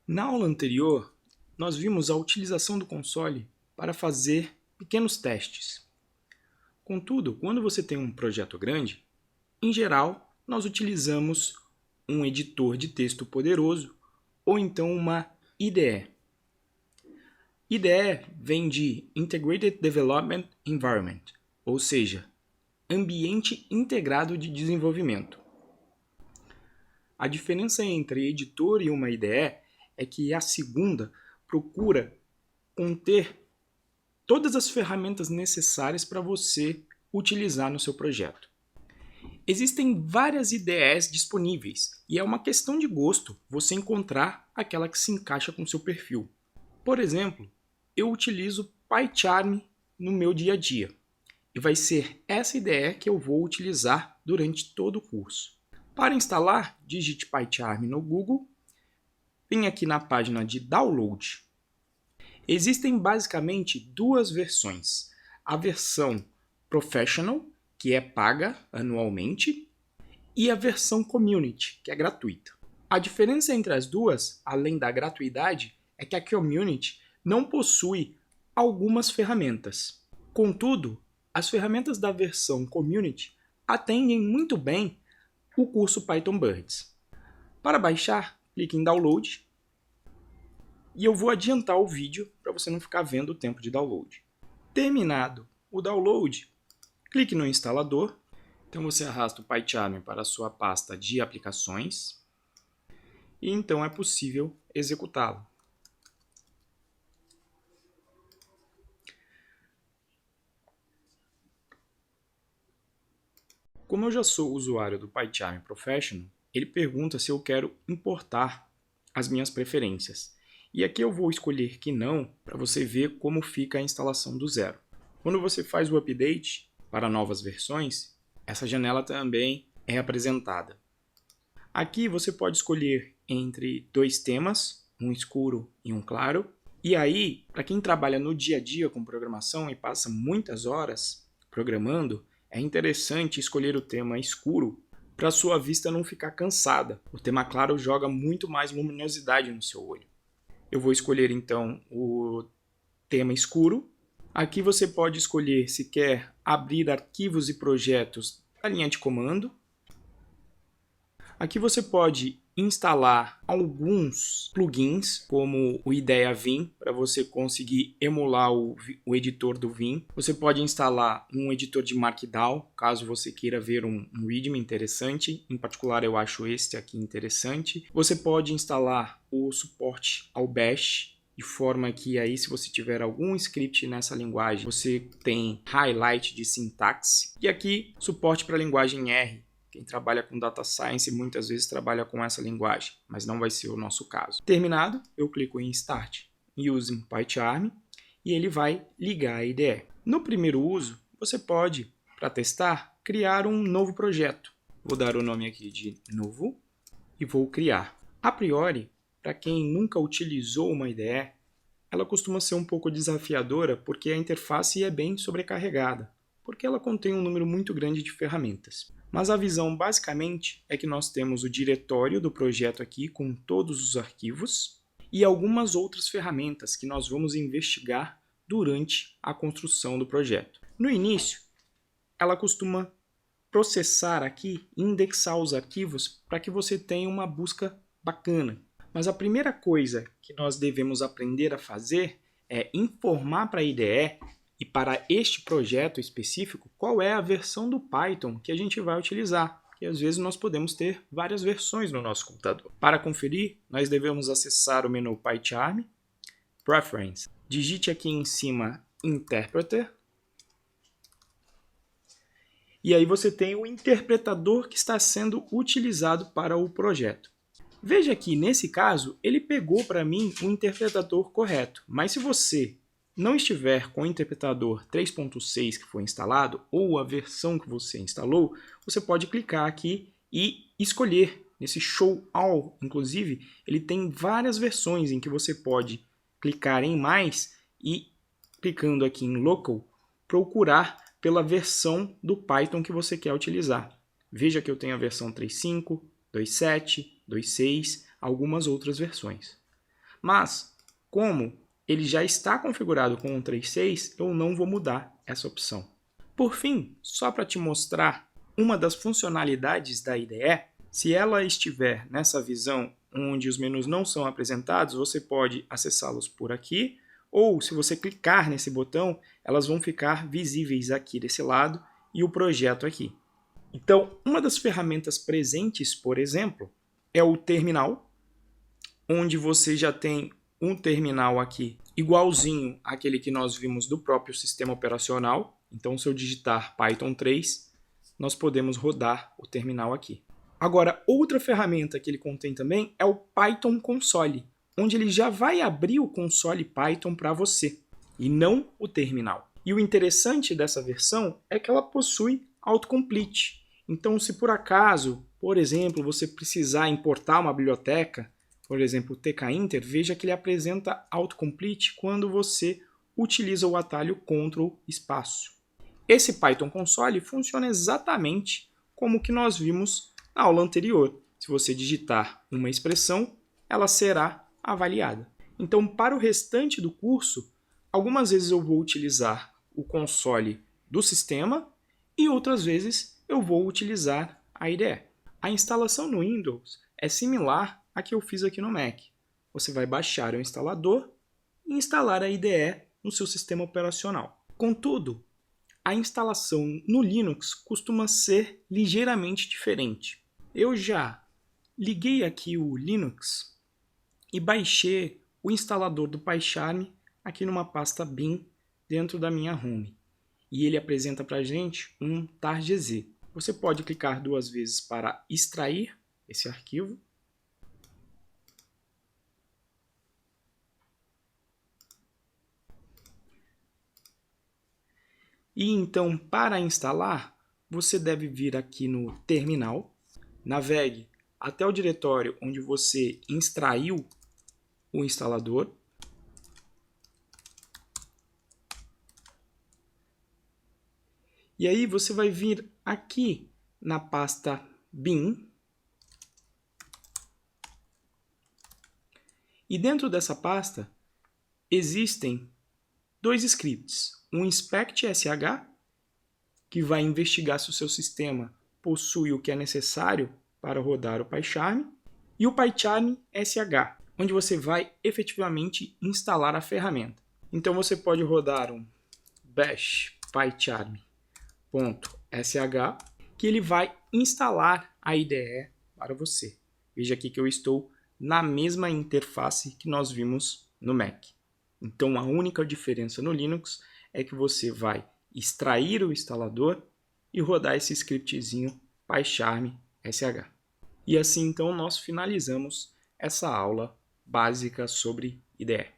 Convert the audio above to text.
Na aula anterior, nós vimos a utilização do console para fazer pequenos testes. Contudo, quando você tem um projeto grande, em geral, nós utilizamos um editor de texto poderoso ou então uma IDE. IDE vem de Integrated Development Environment, ou seja, Ambiente Integrado de Desenvolvimento. A diferença entre editor e uma IDE é que a segunda procura conter todas as ferramentas necessárias para você utilizar no seu projeto. Existem várias IDEs disponíveis e é uma questão de gosto você encontrar aquela que se encaixa com o seu perfil. Por exemplo, eu utilizo PyCharm no meu dia a dia e vai ser essa IDE que eu vou utilizar durante todo o curso. Para instalar, digite PyCharm no Google, venha aqui na página de download. Existem basicamente duas versões, a versão Professional, que é paga anualmente, e a versão Community, que é gratuita. A diferença entre as duas, além da gratuidade, é que a Community não possui algumas ferramentas. Contudo, as ferramentas da versão Community atendem muito bem o curso Python Birds. Para baixar, clique em Download e eu vou adiantar o vídeo para você não ficar vendo o tempo de download. Terminado o download, clique no instalador. Então você arrasta o PyCharm para a sua pasta de aplicações e então é possível executá-lo. Como eu já sou usuário do PyCharm Professional, ele pergunta se eu quero importar as minhas preferências. E aqui eu vou escolher que não, para você ver como fica a instalação do zero. Quando você faz o update para novas versões, essa janela também é apresentada. Aqui você pode escolher entre dois temas, um escuro e um claro. E aí, para quem trabalha no dia a dia com programação e passa muitas horas programando, é interessante escolher o tema escuro para sua vista não ficar cansada. O tema claro joga muito mais luminosidade no seu olho. Eu vou escolher então o tema escuro. Aqui você pode escolher se quer abrir arquivos e projetos da linha de comando. Aqui você pode instalar alguns plugins, como o IDEA Vim, para você conseguir emular o editor do Vim. Você pode instalar um editor de Markdown, caso você queira ver um readme interessante. Em particular, eu acho este aqui interessante. Você pode instalar o suporte ao Bash, de forma que aí, se você tiver algum script nessa linguagem, você tem highlight de sintaxe. E aqui, suporte para a linguagem R. Quem trabalha com Data Science muitas vezes trabalha com essa linguagem, mas não vai ser o nosso caso. Terminado, eu clico em Start Using PyCharm e ele vai ligar a IDE. No primeiro uso, você pode, para testar, criar um novo projeto. Vou dar o nome aqui de novo e vou criar. A priori, para quem nunca utilizou uma IDE, ela costuma ser um pouco desafiadora porque a interface é bem sobrecarregada, porque ela contém um número muito grande de ferramentas. Mas a visão basicamente é que nós temos o diretório do projeto aqui com todos os arquivos e algumas outras ferramentas que nós vamos investigar durante a construção do projeto. No início, ela costuma processar aqui, indexar os arquivos para que você tenha uma busca bacana. Mas a primeira coisa que nós devemos aprender a fazer é informar para a IDE e para este projeto específico, qual é a versão do Python que a gente vai utilizar. E às vezes nós podemos ter várias versões no nosso computador. Para conferir, nós devemos acessar o menu PyCharm, Preference. Digite aqui em cima Interpreter. E aí você tem o interpretador que está sendo utilizado para o projeto. Veja que, nesse caso, ele pegou para mim o interpretador correto. Mas se você não estiver com o interpretador 3.6 que foi instalado, ou a versão que você instalou, você pode clicar aqui e escolher nesse Show All. Inclusive, ele tem várias versões em que você pode clicar em mais e, clicando aqui em Local, procurar pela versão do Python que você quer utilizar. Veja que eu tenho a versão 3.5, 2.7, 2.6, algumas outras versões. Mas, como ele já está configurado com o 3.6, eu não vou mudar essa opção. Por fim, só para te mostrar uma das funcionalidades da IDE, se ela estiver nessa visão onde os menus não são apresentados, você pode acessá-los por aqui, ou se você clicar nesse botão, elas vão ficar visíveis aqui desse lado e o projeto aqui. Então, uma das ferramentas presentes, por exemplo, é o terminal, onde você já tem um terminal aqui igualzinho àquele que nós vimos do próprio sistema operacional. Então, se eu digitar Python 3, nós podemos rodar o terminal aqui. Agora, outra ferramenta que ele contém também é o Python Console, onde ele já vai abrir o console Python para você, e não o terminal. E o interessante dessa versão é que ela possui autocomplete. Então, se por acaso, por exemplo, você precisar importar uma biblioteca, por exemplo, o tkinter, veja que ele apresenta autocomplete quando você utiliza o atalho Ctrl espaço. Esse Python Console funciona exatamente como o que nós vimos na aula anterior. Se você digitar uma expressão, ela será avaliada. Então, para o restante do curso, algumas vezes eu vou utilizar o console do sistema e outras vezes eu vou utilizar a IDE. A instalação no Windows é similar à que eu fiz aqui no Mac. Você vai baixar o instalador e instalar a IDE no seu sistema operacional. Contudo, a instalação no Linux costuma ser ligeiramente diferente. Eu já liguei aqui o Linux e baixei o instalador do PyCharm aqui numa pasta bin dentro da minha home. E ele apresenta para a gente um targz. Você pode clicar 2 vezes para extrair esse arquivo. E então, para instalar, você deve vir aqui no terminal, navegue até o diretório onde você extraiu o instalador. E aí você vai vir aqui na pasta bin. E dentro dessa pasta existem 2 scripts. Um inspect.sh, que vai investigar se o seu sistema possui o que é necessário para rodar o PyCharm, e o PyCharm.sh, onde você vai efetivamente instalar a ferramenta. Então você pode rodar um bash pycharm.sh, que ele vai instalar a IDE para você. Veja aqui que eu estou na mesma interface que nós vimos no Mac. Então a única diferença no Linux é que você vai extrair o instalador e rodar esse scriptzinho pycharm.sh. E assim então nós finalizamos essa aula básica sobre IDE.